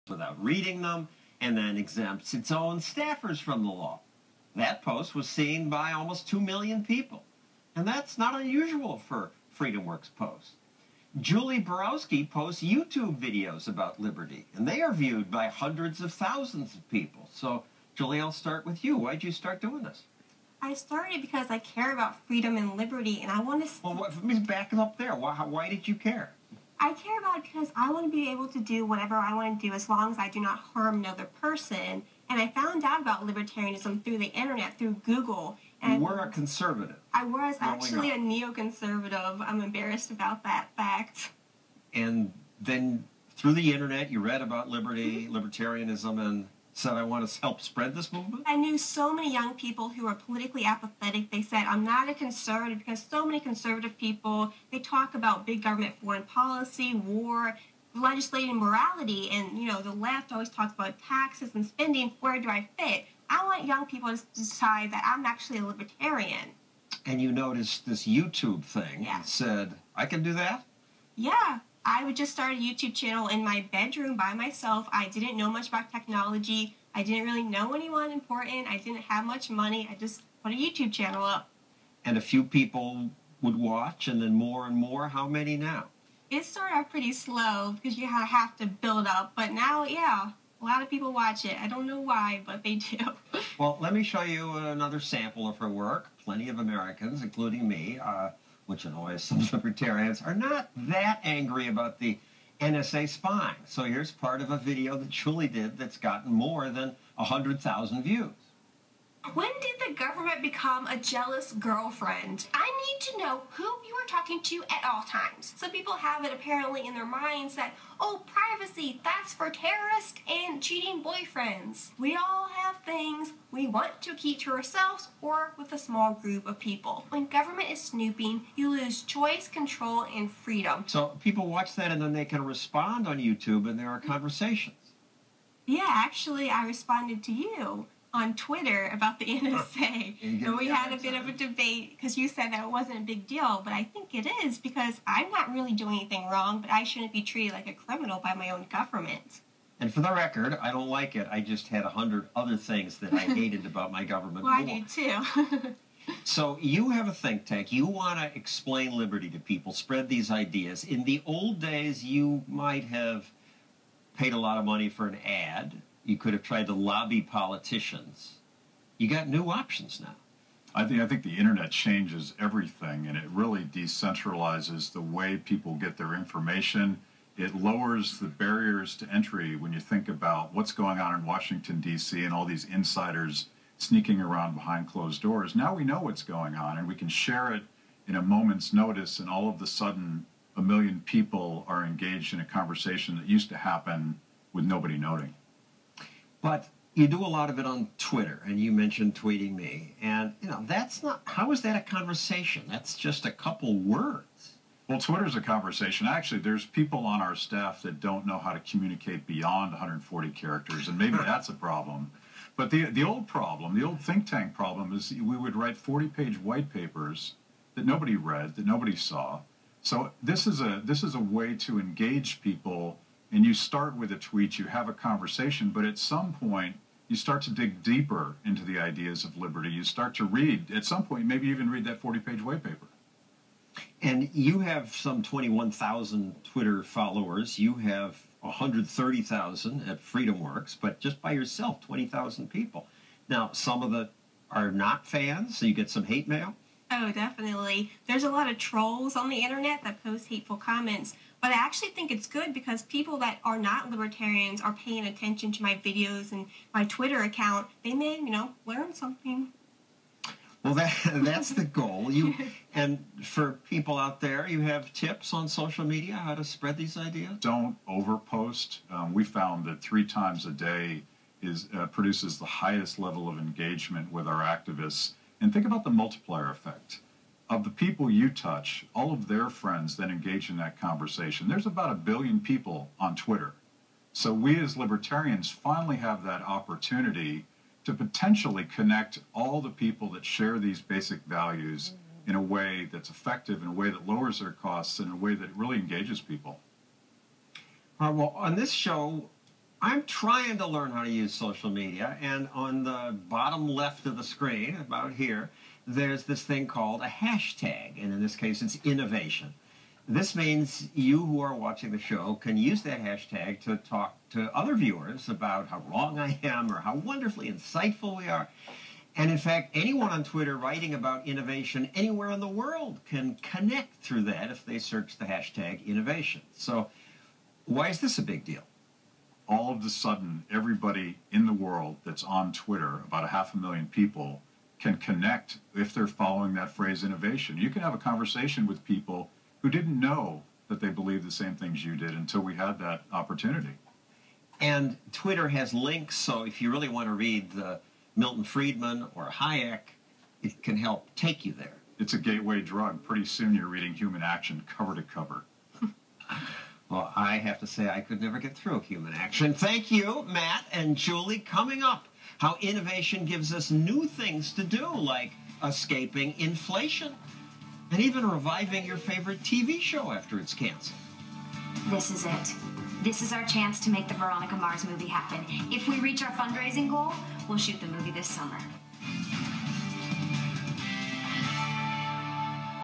without reading them, and then exempts its own staffers from the law. That post was seen by almost 2 million people, and that's not unusual for FreedomWorks posts. Julie Borowski posts YouTube videos about liberty, and they are viewed by hundreds of thousands of people. So, Julie, I'll start with you. Why'd you start doing this? I started because I care about freedom and liberty, and I want to... Well, let me back it up there. Why did you care? I care about it because I want to be able to do whatever I want to do as long as I do not harm another person. And I found out about libertarianism through the internet, through Google. And you were a conservative. I was actually a neoconservative. I'm embarrassed about that fact. And then through the internet, you read about liberty, libertarianism, and said, I want to help spread this movement? I knew so many young people who were politically apathetic. They said, I'm not a conservative, because so many conservative people, they talk about big government foreign policy, war, legislating morality, and, you know, the left always talks about taxes and spending. Where do I fit? I want young people to decide that I'm actually a libertarian. And you noticed this YouTube thing and said, I can do that? Yeah. I would just start a YouTube channel in my bedroom by myself. I didn't know much about technology. I didn't really know anyone important. I didn't have much money. I just put a YouTube channel up. And a few people would watch, and then more and more. How many now? It started out pretty slow because you have to build up. But now, yeah, a lot of people watch it. I don't know why, but they do. Well, let me show you another sample of her work. Plenty of Americans, including me, which annoys some libertarians, are not that angry about the NSA spying. So here's part of a video that Julie did that's gotten more than 100,000 views. When did the government become a jealous girlfriend? I need to know who you are talking to at all times. Some people have it apparently in their minds that, oh, privacy, that's for terrorists and cheating boyfriends. We all have things we want to keep to ourselves or with a small group of people. When government is snooping, you lose choice, control, and freedom. So people watch that and then they can respond on YouTube and there are conversations. Yeah, actually, I responded to you on Twitter about the NSA, and we had a bit of a debate because you said that it wasn't a big deal, but I think it is because I'm not really doing anything wrong, but I shouldn't be treated like a criminal by my own government. And for the record, I don't like it. I just had 100 other things that I hated about my government. Well, I do too. So you have a think tank. You want to explain liberty to people, spread these ideas. In the old days, you might have paid a lot of money for an ad. You could have tried to lobby politicians. You got new options now. I think the internet changes everything, and it really decentralizes the way people get their information. It lowers the barriers to entry when you think about what's going on in Washington, D.C., and all these insiders sneaking around behind closed doors. Now we know what's going on, and we can share it in a moment's notice, and all of a sudden, 1 million people are engaged in a conversation that used to happen with nobody noting. But you do a lot of it on Twitter, and you mentioned tweeting me. And, you know, that's not, how is that a conversation? That's just a couple words. Well, Twitter's a conversation. Actually, there's people on our staff that don't know how to communicate beyond 140 characters, and maybe that's a problem. But the old problem, the old think tank problem, is we would write 40-page white papers that nobody read, that nobody saw. So this is a way to engage people. And you start with a tweet, you have a conversation, but at some point, you start to dig deeper into the ideas of liberty. You start to read, at some point, maybe even read that 40-page white paper. And you have some 21,000 Twitter followers. You have 130,000 at FreedomWorks, but just by yourself, 20,000 people. Now, some of them are not fans, so you get some hate mail. Oh, definitely. There's a lot of trolls on the internet that post hateful comments, but I actually think it's good because people that are not libertarians are paying attention to my videos and my Twitter account. They may, you know, learn something. Well, that's the goal. And for people out there, you have tips on social media, how to spread these ideas? Don't overpost. We found that 3 times a day produces the highest level of engagement with our activists. And think about the multiplier effect. Of the people you touch, all of their friends then engage in that conversation. There's about 1 billion people on Twitter. So we as libertarians finally have that opportunity to potentially connect all the people that share these basic values in a way that's effective, in a way that lowers their costs, in a way that really engages people. Well, on this show, I'm trying to learn how to use social media, and on the bottom left of the screen, about here, there's this thing called a hashtag, and in this case it's innovation. This means you who are watching the show can use that hashtag to talk to other viewers about how wrong I am or how wonderfully insightful we are. And in fact, anyone on Twitter writing about innovation anywhere in the world can connect through that if they search the hashtag innovation. So why is this a big deal? All of a sudden, everybody in the world that's on Twitter, about 500,000 people, can connect if they're following that phrase innovation. You can have a conversation with people who didn't know that they believed the same things you did until we had that opportunity. And Twitter has links, so if you really want to read the Milton Friedman or Hayek, it can help take you there. It's a gateway drug. Pretty soon you're reading Human Action cover to cover. Well, I have to say I could never get through Human Action. Thank you, Matt and Julie. Coming up, how innovation gives us new things to do, like escaping inflation and even reviving your favorite TV show after it's canceled. This is it. This is our chance to make the Veronica Mars movie happen. If we reach our fundraising goal, we'll shoot the movie this summer.